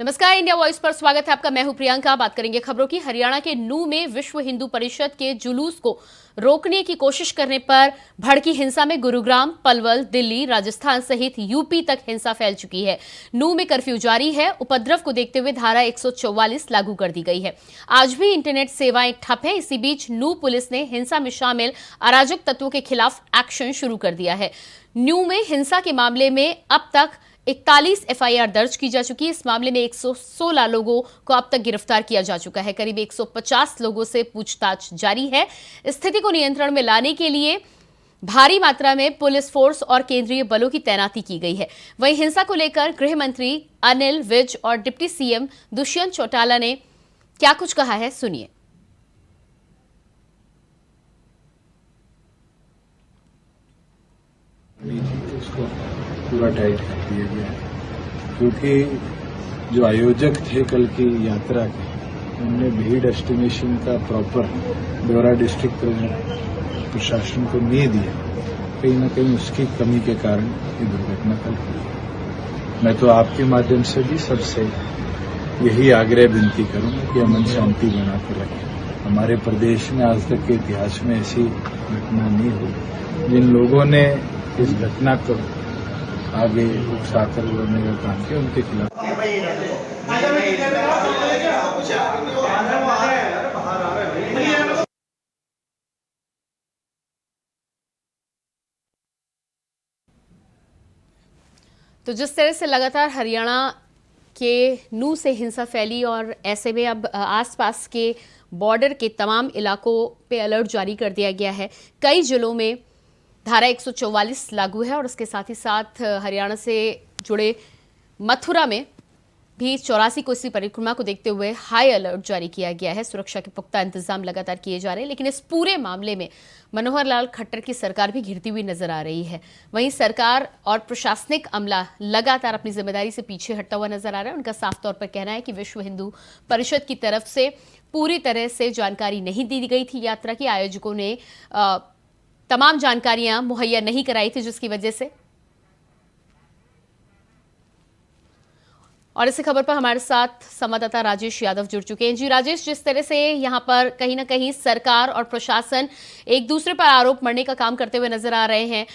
नमस्कार, India voice पर स्वागत है आपका। मैं हूं प्रियंका। बात करेंगे खबरों की। हरियाणा के नूंह में विश्व हिंदू परिषद के जुलूस को रोकने की कोशिश करने पर भड़की हिंसा में गुरुग्राम, पलवल, दिल्ली, राजस्थान सहित यूपी तक हिंसा फैल चुकी है। नूंह में कर्फ्यू जारी है। उपद्रव को देखते हुए धारा 144 लागू कर दी गई है। आज भी इंटरनेट सेवाएं ठप है। इसी बीच नूंह पुलिस ने हिंसा में शामिल अराजक तत्वों के खिलाफ एक्शन शुरू कर दिया है। नूंह में हिंसा के मामले में अब तक 41 एफआईआर दर्ज की जा चुकी है। इस मामले में 116 लोगों को अब तक गिरफ्तार किया जा चुका है। करीब 150 लोगों से पूछताछ जारी है। स्थिति को नियंत्रण में लाने के लिए भारी मात्रा में पुलिस फोर्स और केंद्रीय बलों की तैनाती की गई है। वहीं हिंसा को लेकर गृह मंत्री अनिल विज और डिप्टी सीएम दुष्यंत चौटाला ने क्या कुछ कहा है, सुनिए। पूरा टाइट कर दिया गया है क्योंकि जो आयोजक थे कल की यात्रा के, उन्होंने भीड़ एस्टिमेशन का प्रॉपर ब्यौरा डिस्ट्रिक्ट प्रशासन को नहीं दिया। कहीं न कहीं उसकी कमी के कारण ये दुर्घटना कल हुई। मैं तो आपके माध्यम से भी सबसे यही आग्रह विनती करूंगा कि अमन शांति बना कर रखें। हमारे प्रदेश में आज तक के इतिहास में ऐसी घटना नहीं हुई। जिन लोगों ने इस घटना को आगे उकसाकर करने का काम किया, उनके खिलाफ तो जिस तरह से लगातार हरियाणा के नूंह से हिंसा फैली और ऐसे में अब आसपास के बॉर्डर के तमाम इलाकों पे अलर्ट जारी कर दिया गया है। कई जिलों में धारा 144 लागू है और उसके साथ ही साथ हरियाणा से जुड़े मथुरा में भी 84 कोसी परिक्रमा को देखते हुए हाई अलर्ट जारी किया गया है। सुरक्षा के पुख्ता इंतजाम लगातार किए जा रहे हैं, लेकिन इस पूरे मामले में मनोहर लाल खट्टर की सरकार भी घिरती हुई नजर आ रही है। वहीं सरकार और प्रशासनिक अमला लगातार अपनी जिम्मेदारी से पीछे हटता हुआ नजर आ रहा है। उनका साफ तौर पर कहना है कि विश्व हिंदू परिषद की तरफ से पूरी तरह से जानकारी नहीं दी गई थी। यात्रा की आयोजकों ने तमाम जानकारियां मुहैया नहीं कराई थी, जिसकी वजह से। और इसी खबर पर हमारे साथ संवाददाता राजेश यादव जुड़ चुके हैं। जी राजेश, जिस तरह से यहां पर कहीं ना कहीं सरकार और प्रशासन एक दूसरे पर आरोप मढ़ने का काम करते हुए नजर आ रहे हैं।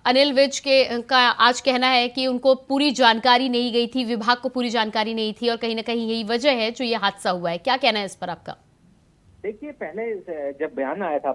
अनिल विज का आज कहना है कि उनको पूरी जानकारी नहीं गई थी, विभाग को पूरी जानकारी नहीं थी और कहीं ना कहीं यही वजह है जो ये हादसा हुआ है। क्या कहना है इस पर आपका? देखिए, पहले जब बयान आया था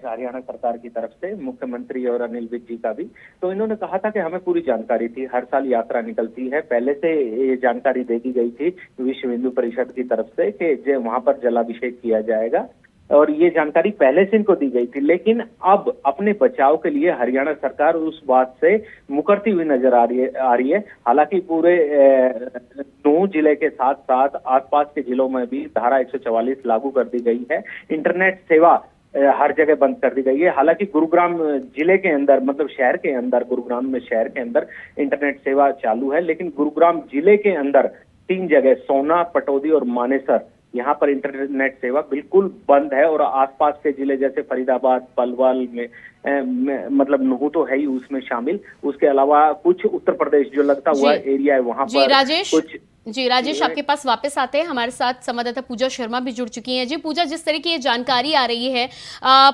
हरियाणा सरकार की तरफ से, मुख्यमंत्री और अनिल विज जी का भी, तो इन्होंने कहा था कि हमें पूरी जानकारी थी। हर साल यात्रा निकलती है, पहले से ये जानकारी दे दी गई थी विश्व हिंदू परिषद की तरफ से कि वहां पर जलाभिषेक किया जाएगा और ये जानकारी पहले से इनको दी गई थी। लेकिन अब अपने बचाव के लिए हरियाणा सरकार उस बात से मुकरती हुई नजर आ रही है। हालांकि पूरे नूंह जिले के साथ साथ आसपास के जिलों में भी धारा 144 लागू कर दी गई है। इंटरनेट सेवा हर जगह बंद कर दी गई है। हालांकि गुरुग्राम जिले के अंदर, मतलब शहर के अंदर, गुरुग्राम में शहर के अंदर इंटरनेट सेवा चालू है, लेकिन गुरुग्राम जिले के अंदर 3 जगह, सोना, पटौदी और मानेसर, यहाँ पर इंटरनेट सेवा बिल्कुल बंद है। और आसपास के जिले जैसे फरीदाबाद, पलवल में मतलब नूंह तो है ही उसमें शामिल, उसके अलावा कुछ उत्तर प्रदेश जो लगता हुआ एरिया है वहां पर कुछ। जी राजेश, आपके पास वापस आते हैं। हमारे साथ संवाददाता पूजा शर्मा भी जुड़ चुकी हैं। जी पूजा, जिस तरह की ये जानकारी आ रही है,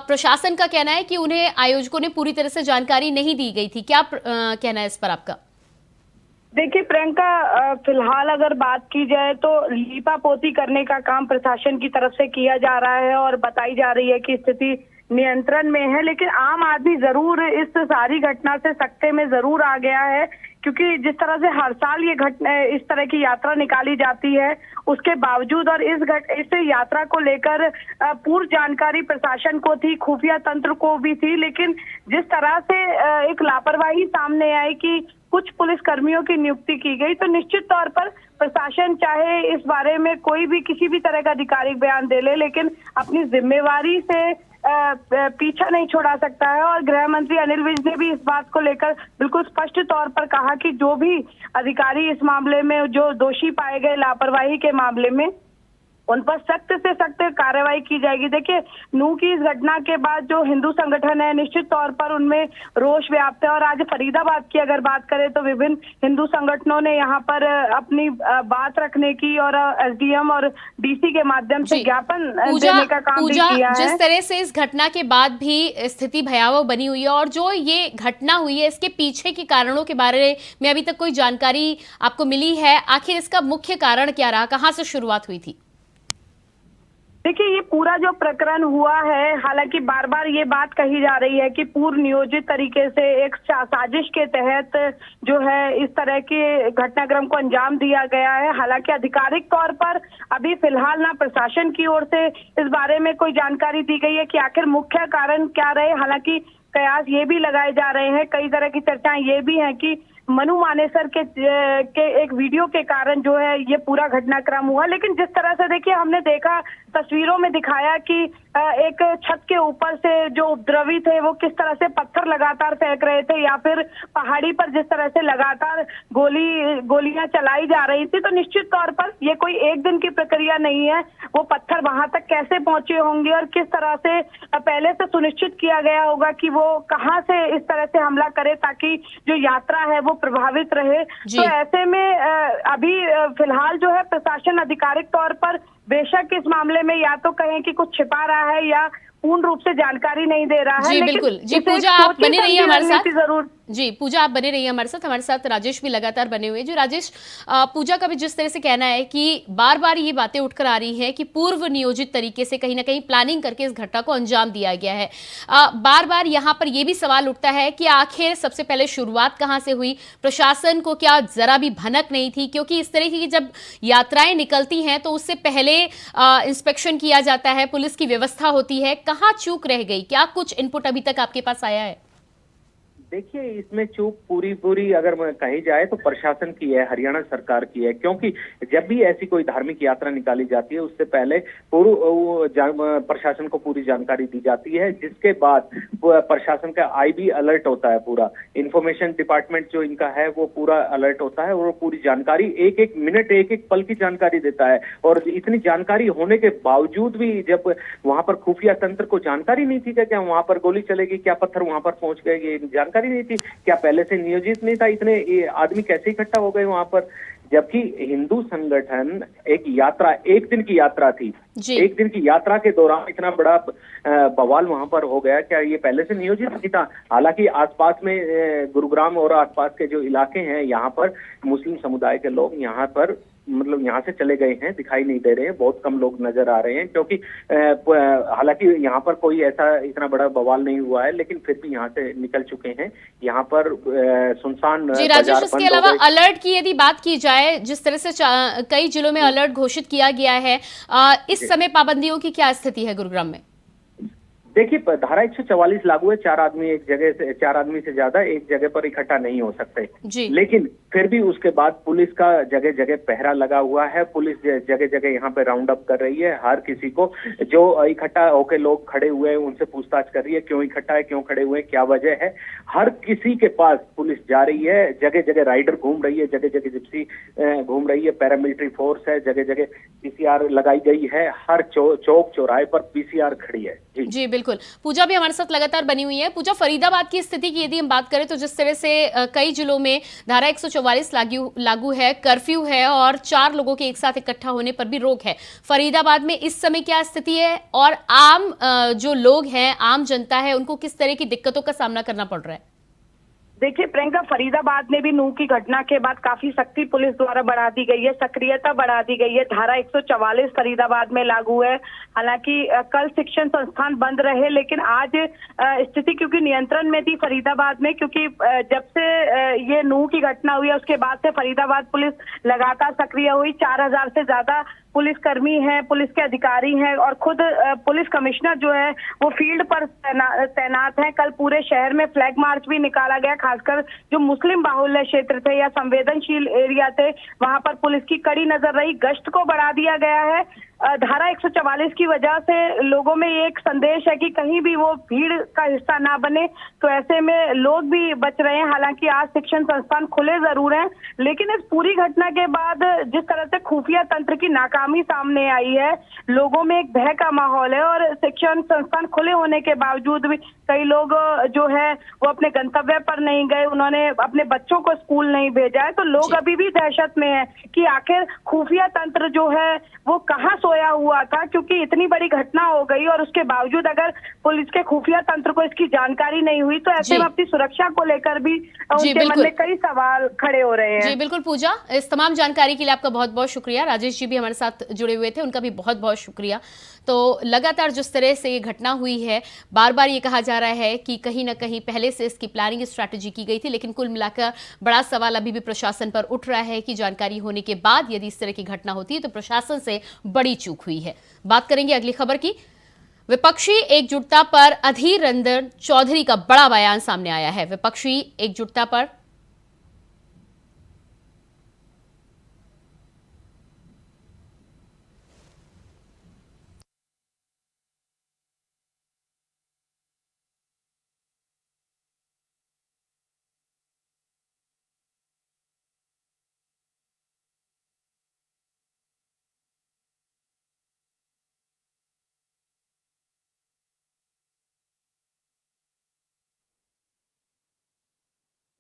प्रशासन का कहना है कि उन्हें आयोजकों ने पूरी तरह से जानकारी नहीं दी गई थी। क्या कहना है इस पर आपका? देखिए प्रियंका, फिलहाल अगर बात की जाए तो लीपा पोती करने का काम प्रशासन की तरफ से किया जा रहा है और बताई जा रही है कि स्थिति नियंत्रण में है। लेकिन आम आदमी जरूर इस सारी घटना से सकते में जरूर आ गया है, क्योंकि जिस तरह से हर साल ये घटना, इस तरह की यात्रा निकाली जाती है, उसके बावजूद और इस यात्रा को लेकर पूर्व जानकारी प्रशासन को थी, खुफिया तंत्र को भी थी। लेकिन जिस तरह से एक लापरवाही सामने आई कि कुछ पुलिस कर्मियों की नियुक्ति की गई, तो निश्चित तौर पर प्रशासन चाहे इस बारे में कोई भी किसी भी तरह का आधिकारिक बयान दे ले, लेकिन अपनी जिम्मेवारी से पीछा नहीं छोड़ा सकता है। और गृह मंत्री अनिल विज ने भी इस बात को लेकर बिल्कुल स्पष्ट तौर पर कहा कि जो भी अधिकारी इस मामले में जो दोषी पाए गए लापरवाही के मामले में, उन पर सख्त से सख्त कार्रवाई की जाएगी। देखिए, नूह की इस घटना के बाद जो हिंदू संगठन है, निश्चित तौर पर उनमें रोष व्याप्त है। और आज फरीदाबाद की अगर बात करें तो विभिन्न हिंदू संगठनों ने यहाँ पर अपनी बात रखने की और एसडीएम और डीसी के माध्यम से ज्ञापन देने का काम भी किया है। जिस तरह से इस घटना के बाद भी स्थिति भयावह बनी हुई है और जो ये घटना हुई है इसके पीछे के कारणों के बारे में अभी तक कोई जानकारी आपको मिली है? आखिर इसका मुख्य कारण क्या रहा, कहां से शुरुआत हुई थी? देखिए, ये पूरा जो प्रकरण हुआ है, हालांकि बार बार ये बात कही जा रही है कि पूर्व नियोजित तरीके से एक साजिश के तहत जो है इस तरह के घटनाक्रम को अंजाम दिया गया है। हालांकि आधिकारिक तौर पर अभी फिलहाल ना प्रशासन की ओर से इस बारे में कोई जानकारी दी गई है कि आखिर मुख्य कारण क्या रहे। हालांकि कयास ये भी लगाए जा रहे हैं, कई तरह की चर्चाएं ये भी हैं कि मनु मानेसर के एक वीडियो के कारण जो है ये पूरा घटनाक्रम हुआ। लेकिन जिस तरह से देखिए, हमने देखा तस्वीरों में दिखाया कि एक छत के ऊपर से जो उपद्रवी थे वो किस तरह से पत्थर लगातार फेंक रहे थे, या फिर पहाड़ी पर जिस तरह से लगातार गोलियां चलाई जा रही थी। तो निश्चित तौर पर ये कोई एक दिन की प्रक्रिया नहीं है। वो पत्थर वहां तक कैसे पहुंचे होंगे और किस तरह से पहले से सुनिश्चित किया गया होगा कि वो कहां से इस तरह से हमला करे ताकि जो यात्रा है वो प्रभावित रहे। तो ऐसे में अभी फिलहाल जो है प्रशासन आधिकारिक तौर पर बेशक इस मामले में या तो कहें कि कुछ छिपा रहा है या पूर्ण रूप से जानकारी नहीं दे रहा है। जी बिल्कुल। जी पूजा, आप बने रहिए हमारे साथ। जरूर जी पूजा, आप बने रहिए हमारे साथ राजेश भी लगातार बने हुए हैं। जो राजेश, पूजा का भी जिस तरह से कहना है कि बार बार ये बातें उठकर आ रही हैं कि पूर्व नियोजित तरीके से कहीं ना कहीं प्लानिंग करके इस घटना को अंजाम दिया गया है। बार बार यहाँ पर ये भी सवाल उठता है कि आखिर सबसे पहले शुरुआत कहाँ से हुई? प्रशासन को क्या जरा भी भनक नहीं थी? क्योंकि इस तरह की जब यात्राएं निकलती हैं तो उससे पहले इंस्पेक्शन किया जाता है, पुलिस की व्यवस्था होती है। कहाँ चूक रह गई? क्या कुछ इनपुट अभी तक आपके पास आया है? देखिए, इसमें चूक पूरी अगर कही जाए तो प्रशासन की है, हरियाणा सरकार की है। क्योंकि जब भी ऐसी कोई धार्मिक यात्रा निकाली जाती है उससे पहले प्रशासन को पूरी जानकारी दी जाती है, जिसके बाद प्रशासन का आईबी अलर्ट होता है। पूरा इंफॉर्मेशन डिपार्टमेंट जो इनका है वो पूरा अलर्ट होता है और वो पूरी जानकारी एक एक मिनट एक एक पल की जानकारी देता है। और इतनी जानकारी होने के बावजूद भी जब वहां पर खुफिया तंत्र को जानकारी नहीं थी क्या वहां पर गोली चलेगी, क्या पत्थर वहां पर पहुंच गए, ये जानकारी नहीं थी, क्या पहले से नियोजित नहीं था, इतने आदमी कैसे इकट्ठा हो गए वहां पर? जबकि हिंदू संगठन एक यात्रा, एक दिन की यात्रा थी, एक दिन की यात्रा के दौरान इतना बड़ा बवाल वहां पर हो गया, क्या ये पहले से नियोजित नहीं था? हालांकि आसपास में गुरुग्राम और आसपास के जो इलाके हैं यहाँ पर मुस्लिम समुदाय के लोग यहाँ पर मतलब यहाँ से चले गए हैं, दिखाई नहीं दे रहे हैं, बहुत कम लोग नजर आ रहे हैं। क्योंकि हालांकि यहाँ पर कोई ऐसा इतना बड़ा बवाल नहीं हुआ है, लेकिन फिर भी यहाँ से निकल चुके हैं। यहाँ पर सुनसान जी राजेश, इसके अलावा अलर्ट की यदि बात की जाए, जिस तरह से कई जिलों में अलर्ट घोषित किया गया है, इस समय पाबंदियों की क्या स्थिति है गुरुग्राम में? देखिए, धारा 144 लागू है। 4 आदमी से ज्यादा एक जगह पर इकट्ठा नहीं हो सकते। लेकिन फिर भी उसके बाद पुलिस का जगह जगह पहरा लगा हुआ है। पुलिस जगह जगह यहाँ पे राउंड अप कर रही है। हर किसी को जो इकट्ठा होकर लोग खड़े हुए हैं उनसे पूछताछ कर रही है, क्यों इकट्ठा है, क्यों खड़े हुए हैं, क्या वजह है। हर किसी के पास पुलिस जा रही है। जगह जगह राइडर घूम रही है, जगह जगह जिप्सी घूम रही है, पैरामिलिट्री फोर्स है, जगह जगह पीसीआर लगाई गई है। हर चौक चौराहे पर पीसीआर खड़ी है। जी बिल्कुल। पूजा भी हमारे साथ लगातार बनी हुई है। पूजा, फरीदाबाद की स्थिति की यदि हम बात करें तो जिस तरह से कई जिलों में धारा 144 लागू है, कर्फ्यू है और 4 लोगों के एक साथ इकट्ठा होने पर भी रोक है। फरीदाबाद में इस समय क्या स्थिति है और आम जो लोग हैं, आम जनता है, उनको किस तरह की दिक्कतों का सामना करना पड़ रहा है? देखिए प्रियंका, फरीदाबाद में भी नूह की घटना के बाद काफी सख्ती पुलिस द्वारा बढ़ा दी गई है, सक्रियता बढ़ा दी गई है। धारा 144 फरीदाबाद में लागू है। हालांकि कल शिक्षण संस्थान बंद रहे, लेकिन आज स्थिति क्योंकि नियंत्रण में थी फरीदाबाद में, क्योंकि जब से ये नूह की घटना हुई है उसके बाद से फरीदाबाद पुलिस लगातार सक्रिय हुई। 4000 से ज्यादा पुलिस कर्मी हैं, पुलिस के अधिकारी हैं और खुद पुलिस कमिश्नर जो है वो फील्ड पर तैनात हैं। कल पूरे शहर में फ्लैग मार्च भी निकाला गया, खासकर जो मुस्लिम बाहुल्य क्षेत्र थे या संवेदनशील एरिया थे वहां पर पुलिस की कड़ी नजर रही। गश्त को बढ़ा दिया गया है। धारा 144 की वजह से लोगों में ये एक संदेश है कि कहीं भी वो भीड़ का हिस्सा ना बने, तो ऐसे में लोग भी बच रहे हैं। हालांकि आज शिक्षण संस्थान खुले जरूर हैं, लेकिन इस पूरी घटना के बाद जिस तरह से खुफिया तंत्र की नाकामी सामने आई है, लोगों में एक भय का माहौल है और शिक्षण संस्थान खुले होने के बावजूद भी कई लोग जो है वो अपने गंतव्य पर नहीं गए, उन्होंने अपने बच्चों को स्कूल नहीं भेजा है। तो लोग अभी भी दहशत में है कि आखिर खुफिया तंत्र जो है वो कहाँ सोया हुआ था, क्योंकि इतनी बड़ी घटना हो गई और उसके बावजूद अगर पुलिस के खुफिया तंत्र को इसकी जानकारी नहीं हुई तो ऐसे में अपनी सुरक्षा को लेकर भी उनके मन में कई सवाल खड़े हो रहे हैं। जी बिल्कुल पूजा, इस तमाम जानकारी के लिए आपका बहुत बहुत शुक्रिया। राजेश जी भी हमारे साथ जुड़े हुए थे, उनका भी बहुत बहुत शुक्रिया। तो लगातार जिस तरह से ये घटना हुई है, बार बार ये कहा जा रहा है कि कहीं ना कहीं पहले से इसकी प्लानिंग स्ट्रैटेजी की गई थी, लेकिन कुल मिलाकर बड़ा सवाल अभी भी प्रशासन पर उठ रहा है कि जानकारी होने के बाद यदि इस तरह की घटना होती है तो प्रशासन से बड़ी चूक हुई है। बात करेंगे अगली खबर की। विपक्षी एकजुटता पर अधीर रंजन चौधरी का बड़ा बयान सामने आया है। विपक्षी एकजुटता पर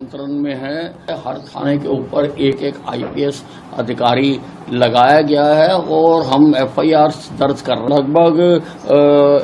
नियंत्रण में है। हर थाने के ऊपर एक एक आईपीएस अधिकारी लगाया गया है और हम एफआईआर दर्ज कर लगभग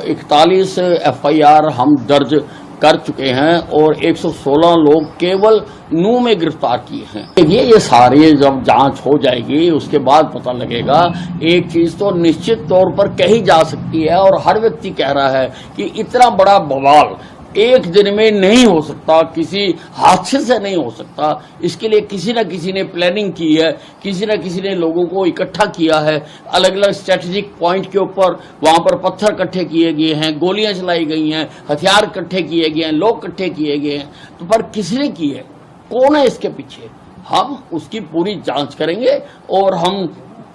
41 एफआईआर हम दर्ज कर चुके हैं और 116 लोग केवल नू में गिरफ्तार किए हैं। ये सारे जब जांच हो जाएगी उसके बाद पता लगेगा। एक चीज तो निश्चित तौर पर कही जा सकती है और हर व्यक्ति कह रहा है कि इतना बड़ा बवाल एक दिन में नहीं हो सकता, किसी हादसे से नहीं हो सकता। इसके लिए किसी न किसी ने प्लानिंग की है, किसी न किसी ने लोगों को इकट्ठा किया है। अलग अलग स्ट्रेटेजिक पॉइंट के ऊपर वहां पर पत्थर इकट्ठे किए गए हैं, गोलियां चलाई गई हैं, हथियार इकट्ठे किए गए हैं, लोग इकट्ठे किए गए हैं। तो पर किसने की है, कौन है इसके पीछे, हम उसकी पूरी जांच करेंगे और हम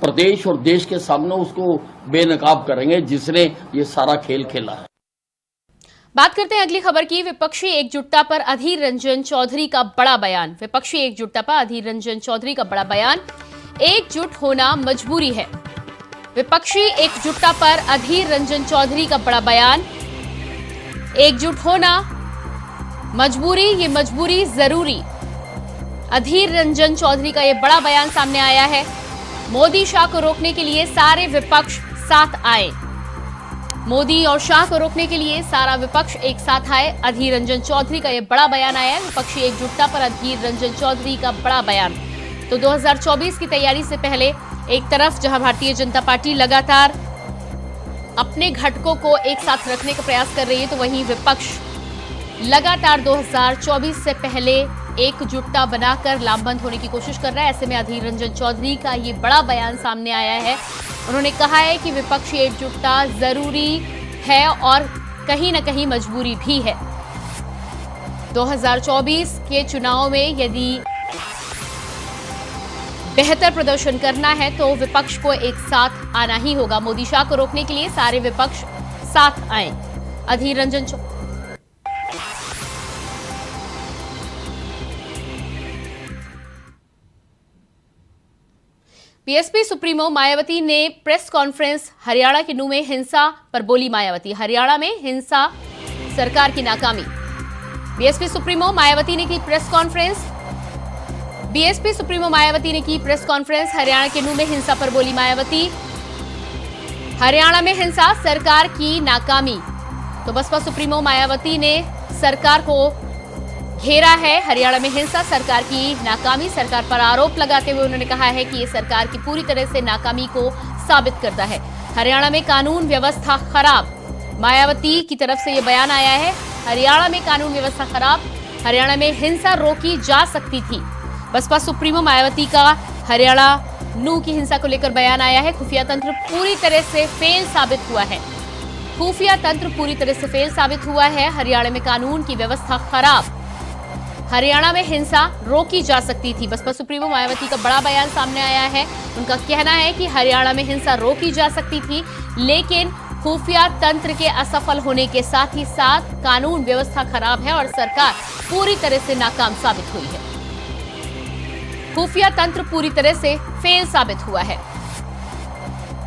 प्रदेश और देश के सामने उसको बेनकाब करेंगे जिसने ये सारा खेल खेला है। बात करते हैं अगली खबर की। विपक्षी एकजुटता पर अधीर रंजन चौधरी का बड़ा बयान। विपक्षी एकजुटता पर अधीर रंजन चौधरी का बड़ा बयान। एकजुट होना मजबूरी है। विपक्षी एकजुटता पर अधीर रंजन चौधरी का बड़ा बयान। एकजुट होना मजबूरी, ये मजबूरी जरूरी। अधीर रंजन चौधरी का यह बड़ा बयान सामने आया है। मोदी शाह को रोकने के लिए सारे विपक्ष साथ आए। मोदी और शाह को रोकने के लिए सारा विपक्ष एक साथ आए। अधीर रंजन चौधरी का यह बड़ा बयान आया है। विपक्षी एकजुटता पर अधीर रंजन चौधरी का बड़ा बयान। तो 2024 की तैयारी से पहले एक तरफ जहां भारतीय जनता पार्टी लगातार अपने घटकों को एक साथ रखने का प्रयास कर रही है, तो वहीं विपक्ष लगातार 2024 से पहले एकजुटता बनाकर लामबंद होने की कोशिश कर रहा है। ऐसे में अधीर रंजन चौधरी का ये बड़ा बयान सामने आया है। उन्होंने कहा है कि विपक्षी एकजुटता जरूरी है और कहीं न कहीं मजबूरी भी है। 2024 के चुनाव में यदि बेहतर प्रदर्शन करना है तो विपक्ष को एक साथ आना ही होगा। मोदी शाह को रोकने के लिए सारे विपक्ष साथ आए। अधीर रंजन बीएसपी सुप्रीमो मायावती ने प्रेस कॉन्फ्रेंस। हरियाणा के नूह में हिंसा पर बोली मायावती। हरियाणा में हिंसा सरकार की नाकामी। बीएसपी सुप्रीमो मायावती ने की press conference. BSP supremo Mayawati ने की प्रेस कॉन्फ्रेंस। हरियाणा के नूह में हिंसा पर बोली मायावती। हरियाणा में हिंसा सरकार की नाकामी। तो बसपा सुप्रीमो मायावती ने सरकार को घेरा है। हरियाणा में हिंसा सरकार की नाकामी। सरकार पर आरोप लगाते हुए उन्होंने कहा है कि ये सरकार की पूरी तरह से नाकामी को साबित करता है। हरियाणा में कानून व्यवस्था खराब। मायावती की तरफ से ये बयान आया है। हरियाणा में कानून व्यवस्था खराब। हरियाणा में हिंसा रोकी जा सकती थी। बसपा सुप्रीमो मायावती का हरियाणा नूह की हिंसा को लेकर बयान आया है। खुफिया तंत्र पूरी तरह से फेल साबित हुआ है। खुफिया तंत्र पूरी तरह से फेल साबित हुआ है। हरियाणा में कानून की व्यवस्था खराब। हरियाणा में हिंसा रोकी जा सकती थी। बसपा सुप्रीमो मायावती का बड़ा बयान सामने आया है। उनका कहना है कि हरियाणा में हिंसा रोकी जा सकती थी, लेकिन खुफिया तंत्र के असफल होने के साथ ही साथ कानून व्यवस्था खराब है और सरकार पूरी तरह से नाकाम साबित हुई है। खुफिया तंत्र पूरी तरह से फेल साबित हुआ है।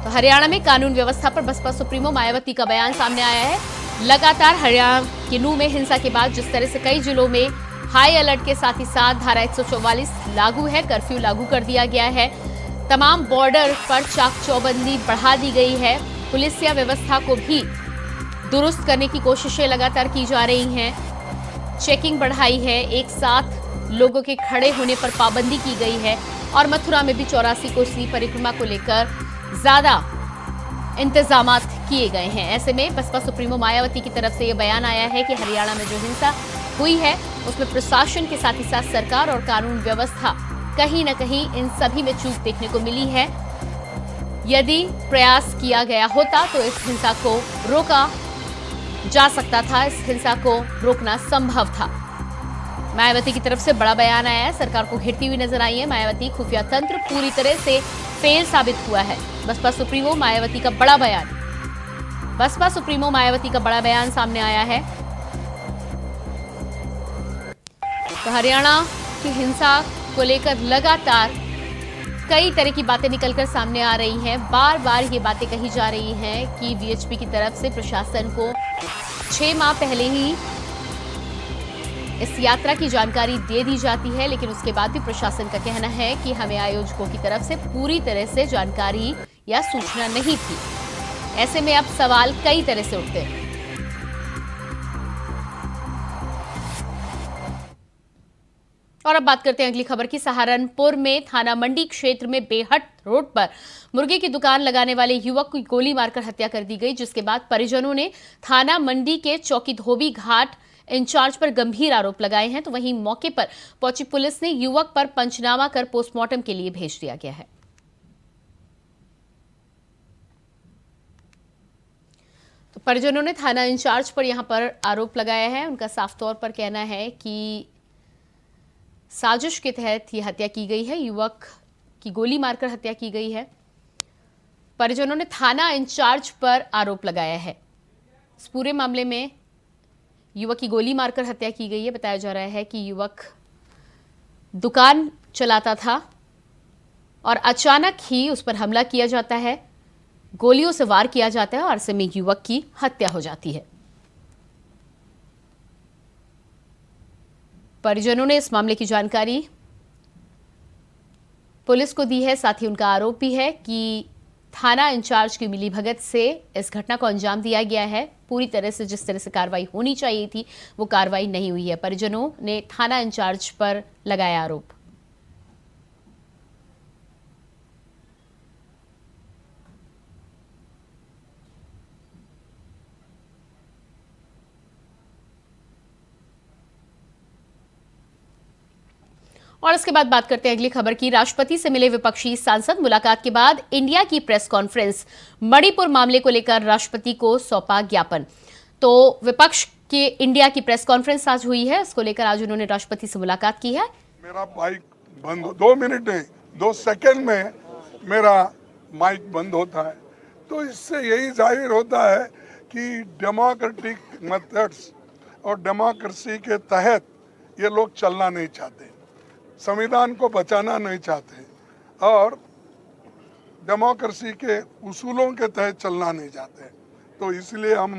तो हरियाणा में कानून व्यवस्था पर बसपा सुप्रीमो मायावती का बयान सामने आया है। लगातार हरियाणा के नूह में हिंसा के बाद जिस तरह से कई जिलों में हाई अलर्ट के साथ ही साथ धारा 144 लागू है, कर्फ्यू लागू कर दिया गया है, तमाम बॉर्डर पर चाक चौबंदी बढ़ा दी गई है, पुलिसिया व्यवस्था को भी दुरुस्त करने की कोशिशें लगातार की जा रही हैं, चेकिंग बढ़ाई है, एक साथ लोगों के खड़े होने पर पाबंदी की गई है और मथुरा में भी 84 कोसी परिक्रमा को लेकर ज्यादा इंतजामात किए गए हैं। ऐसे में बसपा सुप्रीमो मायावती की तरफ से यह बयान आया है कि हरियाणा में जो हिंसा हुई है उसमें प्रशासन के साथ ही साथ सरकार और कानून व्यवस्था कहीं न कहीं इन सभी में चूक देखने को मिली है। यदि प्रयास किया गया होता तो इस हिंसा को रोका जा सकता था, इस हिंसा को रोकना संभव था। मायावती की तरफ से बड़ा बयान आया है, सरकार को घेरती हुई नजर आई है मायावती। खुफिया तंत्र पूरी तरह से फेल साबित हुआ है। बसपा सुप्रीमो मायावती का बड़ा बयान, बसपा सुप्रीमो मायावती का बड़ा बयान सामने आया है। तो हरियाणा की हिंसा को लेकर लगातार कई तरह की बातें निकलकर सामने आ रही हैं। बार बार ये बातें कही जा रही हैं कि वीएचपी की तरफ से प्रशासन को 6 माह पहले ही इस यात्रा की जानकारी दे दी जाती है, लेकिन उसके बाद भी प्रशासन का कहना है कि हमें आयोजकों की तरफ से पूरी तरह से जानकारी या सूचना नहीं थी। ऐसे में अब सवाल कई तरह से उठते हैं। और अब बात करते हैं अगली खबर की। सहारनपुर में थाना मंडी क्षेत्र में बेहट रोड पर मुर्गे की दुकान लगाने वाले युवक की गोली मारकर हत्या कर दी गई, जिसके बाद परिजनों ने थाना मंडी के चौकी धोबी घाट इंचार्ज पर गंभीर आरोप लगाए हैं। तो वहीं मौके पर पहुंची पुलिस ने युवक पर पंचनामा कर पोस्टमार्टम के लिए भेज दिया गया है। तो परिजनों ने थाना इंचार्ज पर यहां पर आरोप लगाया है। उनका साफ तौर पर कहना है कि साजिश के तहत यह हत्या की गई है, युवक की गोली मारकर हत्या की गई है। परिजनों ने थाना इंचार्ज पर आरोप लगाया है। इस पूरे मामले में युवक की गोली मारकर हत्या की गई है। बताया जा रहा है कि युवक दुकान चलाता था और अचानक ही उस पर हमला किया जाता है, गोलियों से वार किया जाता है और ऐसे में युवक की हत्या हो जाती है। परिजनों ने इस मामले की जानकारी पुलिस को दी है। साथ ही उनका आरोप भी है कि थाना इंचार्ज की मिलीभगत से इस घटना को अंजाम दिया गया है। पूरी तरह से जिस तरह से कार्रवाई होनी चाहिए थी वो कार्रवाई नहीं हुई है। परिजनों ने थाना इंचार्ज पर लगाया आरोप। और इसके बाद बात करते हैं अगली खबर की। राष्ट्रपति से मिले विपक्षी सांसद, मुलाकात के बाद इंडिया की प्रेस कॉन्फ्रेंस, मणिपुर मामले को लेकर राष्ट्रपति को सौंपा ज्ञापन। तो विपक्ष के इंडिया की प्रेस कॉन्फ्रेंस आज हुई है, इसको लेकर आज उन्होंने राष्ट्रपति से मुलाकात की है। मेरा माइक बंद 2 मिनट नहीं 2 सेकंड में मेरा माइक बंद होता है, तो इससे यही जाहिर होता है कि डेमोक्रेटिक मेथड्स और डेमोक्रेसी के तहत ये लोग चलना नहीं चाहते, संविधान को बचाना नहीं चाहते और डेमोक्रेसी के उसूलों के तहत चलना नहीं चाहते। तो इसलिए हम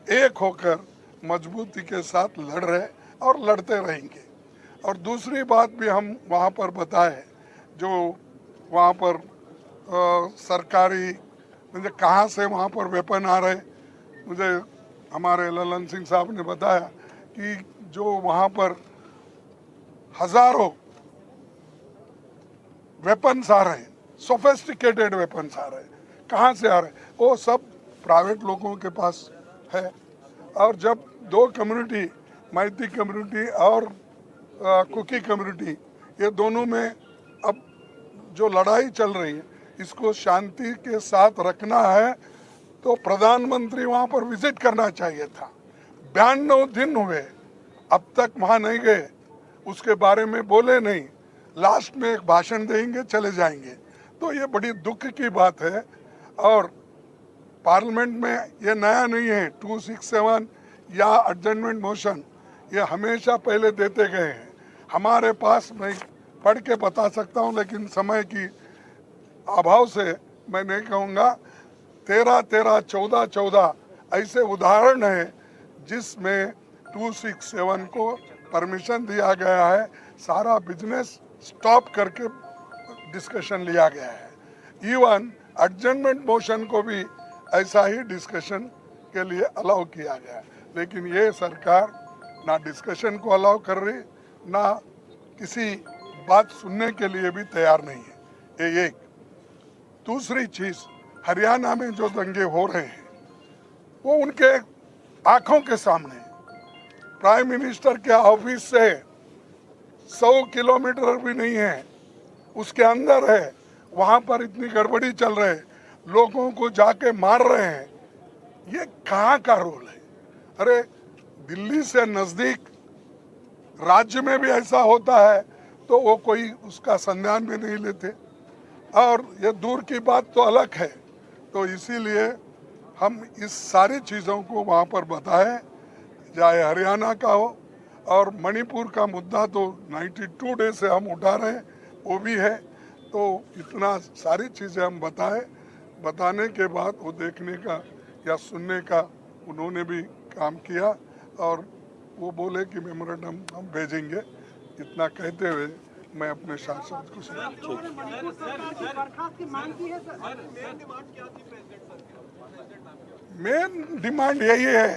एक होकर मजबूती के साथ लड़ रहे और लड़ते रहेंगे। और दूसरी बात भी हम वहाँ पर बताए, जो वहाँ पर सरकारी मुझे कहाँ से वहाँ पर वेपन आ रहे, मुझे हमारे ललन सिंह साहब ने बताया कि जो वहाँ पर हजारों वेपन्स आ रहे, सोफिस्टिकेटेड वेपन्स आ रहे, कहाँ से आ रहे, वो सब प्राइवेट लोगों के पास है। और जब 2 कम्युनिटी, मैती कम्युनिटी और कुकी कम्युनिटी, ये दोनों में अब जो लड़ाई चल रही है, इसको शांति के साथ रखना है, तो प्रधानमंत्री वहाँ पर विजिट करना चाहिए था। 92 दिन हुए, अब तक वहाँ नहीं गए उसके बारे में बोले नहीं, लास्ट में एक भाषण देंगे चले जाएंगे। तो ये बड़ी दुख की बात है। और पार्लियामेंट में ये नया नहीं है, 267 या एडजर्नमेंट मोशन, ये हमेशा पहले देते गए हैं। हमारे पास, मैं पढ़ के बता सकता हूँ लेकिन समय की अभाव से मैं नहीं कहूँगा, 13-13, 14-14 ऐसे उदाहरण है जिसमें 267 को परमिशन दिया गया है, सारा बिजनेस स्टॉप करके डिस्कशन लिया गया है। इवन एडजर्नमेंट मोशन को भी ऐसा ही डिस्कशन के लिए अलाउ किया गया है। लेकिन ये सरकार ना डिस्कशन को अलाउ कर रही, ना किसी बात सुनने के लिए भी तैयार नहीं है। ये एक। दूसरी चीज, हरियाणा में जो दंगे हो रहे हैं वो उनके आंखों के सामने, प्राइम मिनिस्टर के ऑफिस से 100 किलोमीटर भी नहीं है, उसके अंदर है। वहां पर इतनी गड़बड़ी चल रही है, लोगों को जाके मार रहे हैं। ये कहाँ का रोल है? अरे दिल्ली से नजदीक राज्य में भी ऐसा होता है तो वो कोई उसका संज्ञान भी नहीं लेते, और ये दूर की बात तो अलग है। तो इसीलिए हम इस सारी चीज़ों को वहाँ पर बताएं, चाहे हरियाणा का हो, और मणिपुर का मुद्दा तो 92 डे से हम उठा रहे हैं, वो भी है। तो इतना सारी चीज़ें हम बताएं, बताने के बाद वो देखने का या सुनने का उन्होंने भी काम किया, और वो बोले कि मेमोरेंडम हम भेजेंगे। इतना कहते हुए मैं अपने सांसद को सुना। मेन डिमांड यही है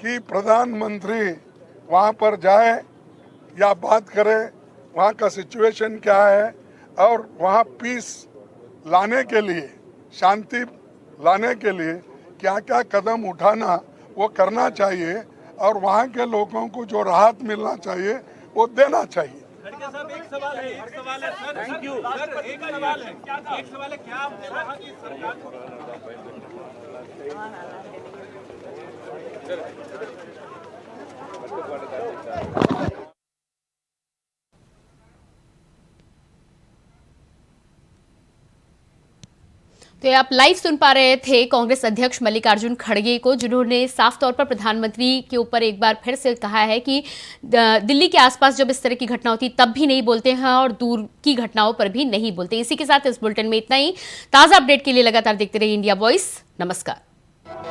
कि प्रधानमंत्री वहाँ पर जाए या बात करे, वहाँ का सिचुएशन क्या है, और वहाँ पीस लाने के लिए, शांति लाने के लिए क्या क्या कदम उठाना वो करना चाहिए, और वहाँ के लोगों को जो राहत मिलना चाहिए वो देना चाहिए। साहब, एक सवाल है सर। Thank you sir. एक सवाल है, क्या आपने कहा कि सरकार तो ये आप लाइव सुन पा रहे थे कांग्रेस अध्यक्ष मल्लिकार्जुन खड़गे को, जिन्होंने साफ तौर पर प्रधानमंत्री के ऊपर एक बार फिर से कहा है कि दिल्ली के आसपास जब इस तरह की घटना होती तब भी नहीं बोलते हैं और दूर की घटनाओं पर भी नहीं बोलते। इसी के साथ इस बुलेटिन में इतना ही। ताज़ा अपडेट के लिए लगातार देखते रहिए इंडिया वॉइस। नमस्कार।